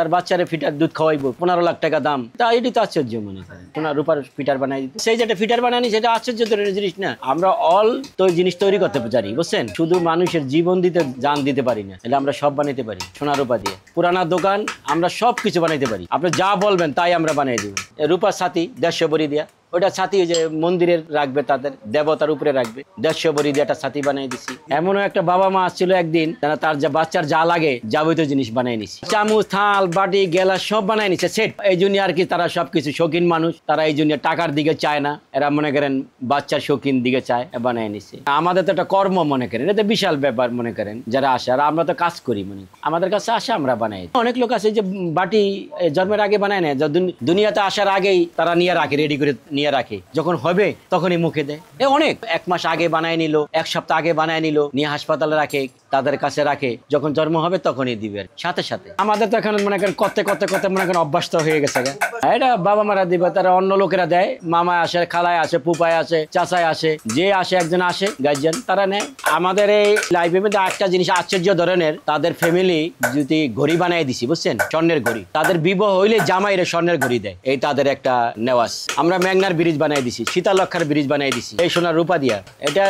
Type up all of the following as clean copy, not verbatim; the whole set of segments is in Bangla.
তার বাচ্চারে ফিটার দুধ খাওয়াইবো, 15 লাখ টাকা দাম। তা এটি তো আশ্চর্য মনে করেন, সোনা রূপার ফিটার বানাই দিতে। সেই যেটা ফিটার বানানি সেটা আশ্চর্য ধরনের জিনিস না। আমরা অল তো জিনিস তৈরি করতে জানি, বুঝছেন? শুধু মানুষের জীবন দিতে জান দিতে পারি না, এটা আমরা সব বানাইতে পারি সোনা রূপা দিয়ে। পুরানা দোকান আমরা সব কিছু বানাইতে পারি, আপনি যা বলবেন তাই আমরা বানিয়ে দিব। রূপার ছাতি 150 ভরি দিয়া, ওটা ছাতি যে মন্দিরের রাখবে, তাদের দেবতার উপরে রাখবে, 150 ভরি দিয়ে একটা ছাতি বানিয়ে দিছি। এমনও একটা বাবা মা আসছিল একদিন, তার যা বাচ্চার যা লাগে যাবতীয় জিনিস বানিয়ে নিছি, চামচ থাল বাটি গেলা সব বানিয়ে নিছে সেট। এই জন্য আর কি তারা সবকিছু শৌখিন মানুষ, তারা এই জন্য টাকার দিকে চায় না, এরা মনে করেন বাচ্চার শৌখিন দিকে চায়, বানিয়ে নিছে। আমাদের তো একটা কর্ম মনে করেন, এটা বিশাল ব্যাপার মনে করেন যারা আসে, আর আমরা তো কাজ করি, মনে আমাদের কাছে আসে আমরা বানাই। অনেক লোক আছে যে বাটি জন্মের আগে বানায় না, দুনিয়াতে আসার আগেই তারা নিয়ে রাখে, রেডি করে নিয়ে রাখে, যখন হবে তখনই মুখে দেয়। অনেক 1 মাস আগে বানায় নিল, 1 সপ্তাহ আগে বানায় নিল, নিয়ে হাসপাতালে রাখে, তাদের কাছে রাখে, যখন জন্ম হবে তখনই দিবে সাথে সাথে। আমাদের তো এখন মনে করেন করতে করতে করতে মনে করেন অভ্যস্ত হয়ে গেছে। এটা বাবা মারা দিবে, তারা অন্য লোকেরা দেয়, মামায় আসে, খালায় আসে, পুপায় আসে, চাচায় আসে, যে আসে একজন আসে গার্জিয়ান, তারা নেয়। আমাদের এই লাইফের মধ্যে একটা জিনিস আশ্চর্য ধরনের, তাদের ফ্যামিলি যদি ঘড়ি বানাই দিছি, বুঝছেন, স্বর্ণের ঘড়ি, তাদের বিবাহ হইলে জামাইরে স্বর্ণের ঘড়ি দেয়, এই তাদের একটা নেওয়াজ। আমরা মেঘনার ব্রিজ বানাই দিছি, সীতালক্ষার ব্রিজ বানাই দিছি এই সোনার রূপা দিয়া। এটা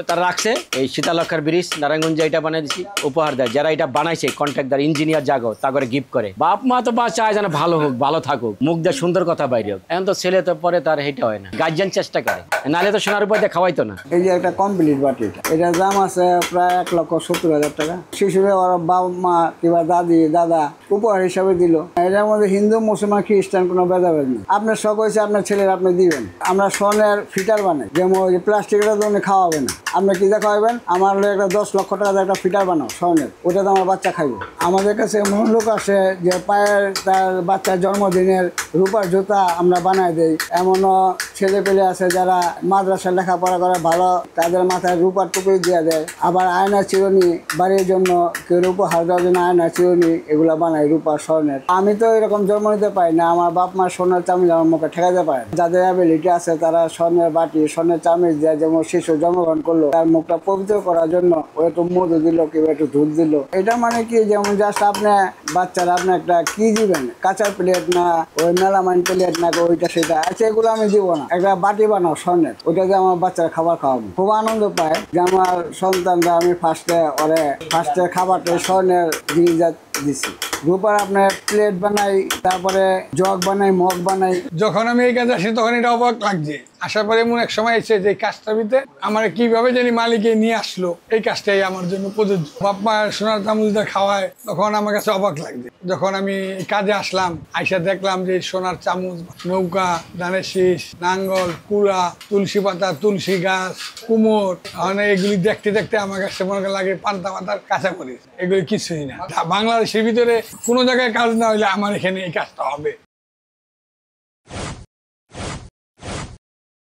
তারা রাখছে, এই সীতালক্ষার ব্রিজ নারায়ণগঞ্জে এটা বানাই দিছি, উপহার দেয়। যারা এটা বানাইছে কন্ট্রাক্টর ইঞ্জিনিয়ার জাগো, তা করে গিফট করে। বাপ মা তো বা চায় যেন ভালো হোক, ভালো থাকুক, মুখ দিয়ে সুন্দর কথা বাইরে হোক। এখন তো ছেলে তো পরে তার এটা হয় না, গার্জিয়ান চেষ্টা করে, নাহলে তো সোনার রূপা দিয়ে খাওয়াইতো না। এই যে একটা কমপ্লিট বাটি, এটার দাম আছে প্রায় 1,70,000 টাকা। শিশুরা ওরা বাবা মা কিংবা দাদি দাদা উপহার হিসাবে দিল। এটার মধ্যে হিন্দু মুসলমান খ্রিস্টান কোনো ভেদাভেদ নেই। আপনার শখ হয়েছে আপনার ছেলের আপনি দিবেন। আমরা স্বর্ণের ফিটার বানাই, যেমন ওই প্লাস্টিকের জন্য খাওয়াবে না, আপনি কি যা খাওয়াবেন, আমার একটা 10 লক্ষ টাকা একটা ফিটার বানাও স্বর্ণের, ওটা তো আমার বাচ্চা খাইবে। আমাদের কাছে এমন লোক আসে যে পায়ের তার বাচ্চার জন্মদিনের রূপার জুতা আমরা বানাই দেই। এমনও ছেলে পেলে আছে যারা মাদ্রাসায় লেখাপড়া করে ভালো, তাদের মাথায় রূপার টুপি দিয়ে দেয়। আবার আয়না চিরুনি বাড়ির জন্য, কেউ উপহার দেওয়ার জন্য আয়না চিরুনি এগুলো বানাই রূপার স্বর্ণের। আমি তো এরকম জন্ম নিতে পারি না, আমার বাপ মা সোনার চামচ আমার মুখে ঠেকাতে পারে। যাদের অ্যাবিলিটি আছে তারা স্বর্ণের বাটি স্বর্ণের চামচ দেয়। যেমন শিশু জন্মগ্রহণ করলো, তার মুখটা পবিত্র করার জন্য ও একটু মধু দিল কিংবা একটু দুধ দিল। এটা মানে কি, যেমন জাস্ট আপনি বাচ্চারা আপনি একটা কি দিবেন, কাঁচার প্লেট না ওই মেলামাইন প্লেট না ওইটা সেটা, আচ্ছা এগুলো আমি দিব না, একটা বাটি বানাও স্বর্ণের, ওইটা দিয়ে আমার বাচ্চারা খাবার খাওয়াবো। খুব আনন্দ পায় যে আমার সন্তানরা আমি ফার্স্টে খাবারটা স্বর্ণের জিনিস দিছি। রূপার আপনার প্লেট বানাই, তারপরে জগ বানাই, মগ বানাই। যখন আমি এই কাজে আসি তখন এটা অবাক লাগছে। আসার পরে এমন এক সময় এসে যে কাজটার ভিতরে আমার কিভাবে জানি মালিকে নিয়ে আসলো, এই কাজটাই আমার জন্য প্রযোজ্য। বাপ মা সোনার চামচটা খাওয়ায়, তখন আমার কাছে অবাক লাগছে। যখন আমি কাজে আসলাম, আইসা দেখলাম যে সোনার চামচ, নৌকা, ধানের শীষ, নাঙ্গল, কুড়া, তুলসী পাতা, তুলসী গাছ, কুমোর, মানে এগুলি দেখতে দেখতে আমার কাছে মনে লাগে পান্তা পাতার কাঁচা মরিচ, এগুলি কিছুই না। বাংলাদেশের ভিতরে কোনো জায়গায় কাজ না হইলে আমার এখানে এই কাজটা হবে।